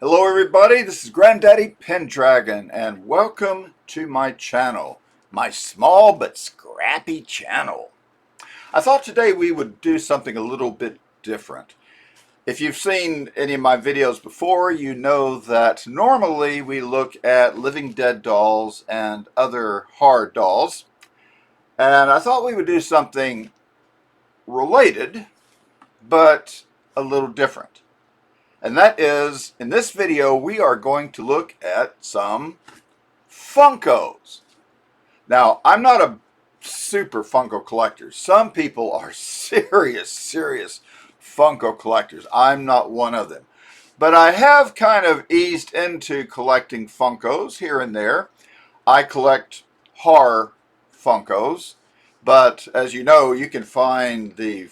Hello everybody, this is Granddaddy Pendragon and welcome to my channel, my small but scrappy channel. I thought today we would do something a little bit different. If you've seen any of my videos before, you know that normally we look at living dead dolls and other horror dolls, and I thought we would do something related but a little different. And that is, in this video, we are going to look at some Funkos. Now, I'm not a super Funko collector. Some people are serious Funko collectors. I'm not one of them. But I have kind of eased into collecting Funkos here and there. I collect horror Funkos. But as you know, you can find the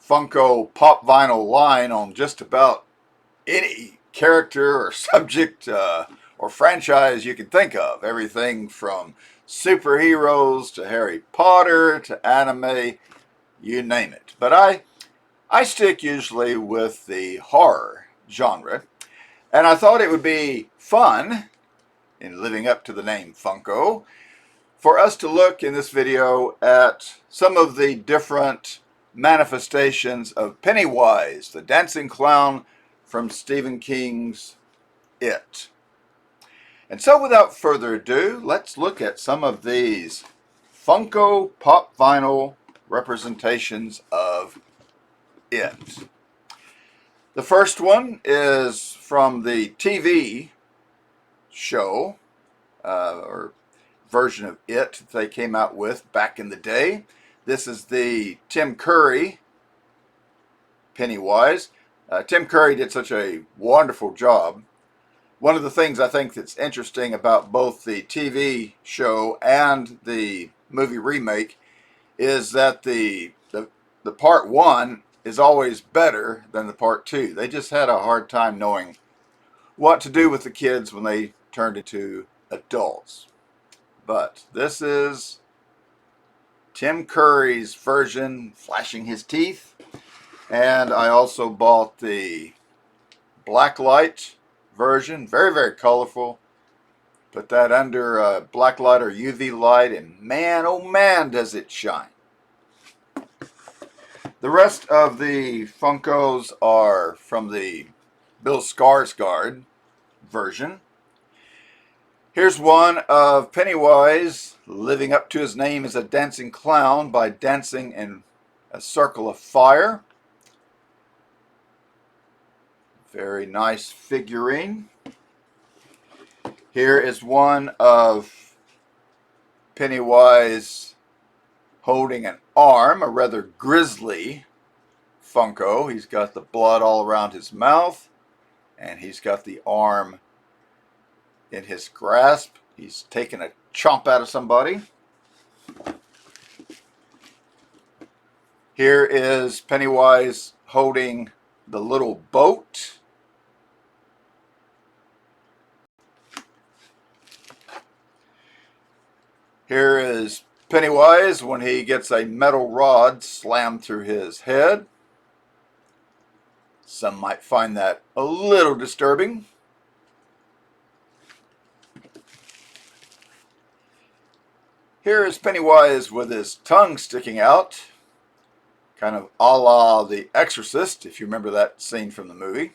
Funko Pop vinyl line on just about any character or subject or franchise you can think of. Everything from superheroes to Harry Potter to anime, you name it. But I stick usually with the horror genre, and I thought it would be fun, in living up to the name Funko, for us to look in this video at some of the different manifestations of Pennywise, the dancing clown from Stephen King's It. And so without further ado, let's look at some of these Funko Pop vinyl representations of It. The first one is from the TV show or version of It that they came out with back in the day. This is the Tim Curry Pennywise. Tim Curry did such a wonderful job. One of the things I think that's interesting about both the TV show and the movie remake is that the part one is always better than the part two. They just had a hard time knowing what to do with the kids when they turned into adults. But this is Tim Curry's version, flashing his teeth. And I also bought the blacklight version, very colorful. Put that under blacklight or UV light, and man, oh man, does it shine. The rest of the Funkos are from the Bill Skarsgård version. Here's one of Pennywise living up to his name as a dancing clown by dancing in a circle of fire. Very nice figurine. Here is one of Pennywise holding an arm, a rather grisly Funko. He's got the blood all around his mouth, and he's got the arm in his grasp. He's taking a chomp out of somebody. Here is Pennywise holding the little boat. Here is Pennywise when he gets a metal rod slammed through his head. Some might find that a little disturbing. Here is Pennywise with his tongue sticking out, kind of a la The Exorcist, if you remember that scene from the movie.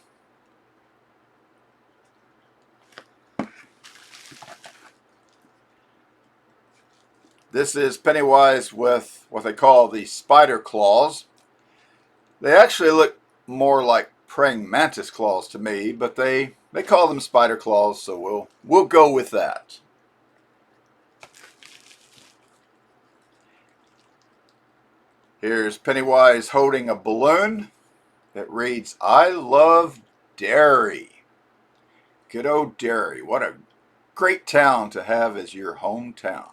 This is Pennywise with what they call the spider claws. They actually look more like praying mantis claws to me, but they call them spider claws, so we'll go with that. Here's Pennywise holding a balloon that reads, "I love Derry." Good old Derry. What a great town to have as your hometown.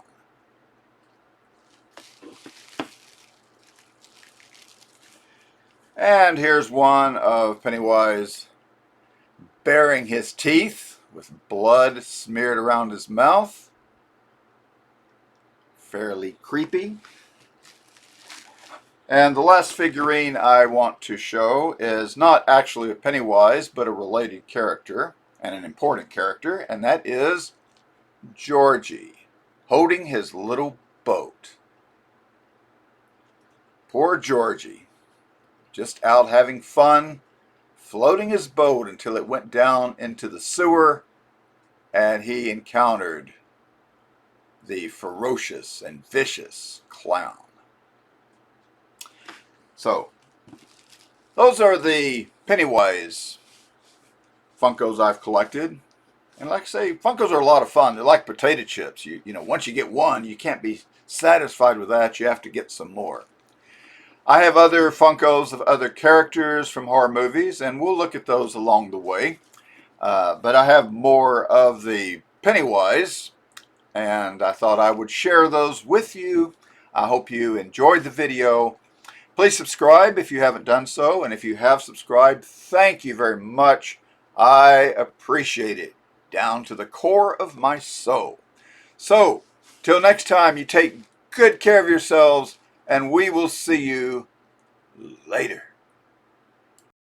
And here's one of Pennywise baring his teeth with blood smeared around his mouth. Fairly creepy. And the last figurine I want to show is not actually a Pennywise, but a related character, and an important character, and that is Georgie, holding his little boat. Poor Georgie, just out having fun, floating his boat until it went down into the sewer, and he encountered the ferocious and vicious clown. So, those are the Pennywise Funkos I've collected. And like I say, Funkos are a lot of fun. They're like potato chips. You know, once you get one, you can't be satisfied with that. You have to get some more. I have other Funkos of other characters from horror movies, and we'll look at those along the way. But I have more of the Pennywise, and I thought I would share those with you. I hope you enjoyed the video. Please subscribe if you haven't done so, and if you have subscribed, thank you very much. I appreciate it down to the core of my soul. So, till next time, you take good care of yourselves, and we will see you later.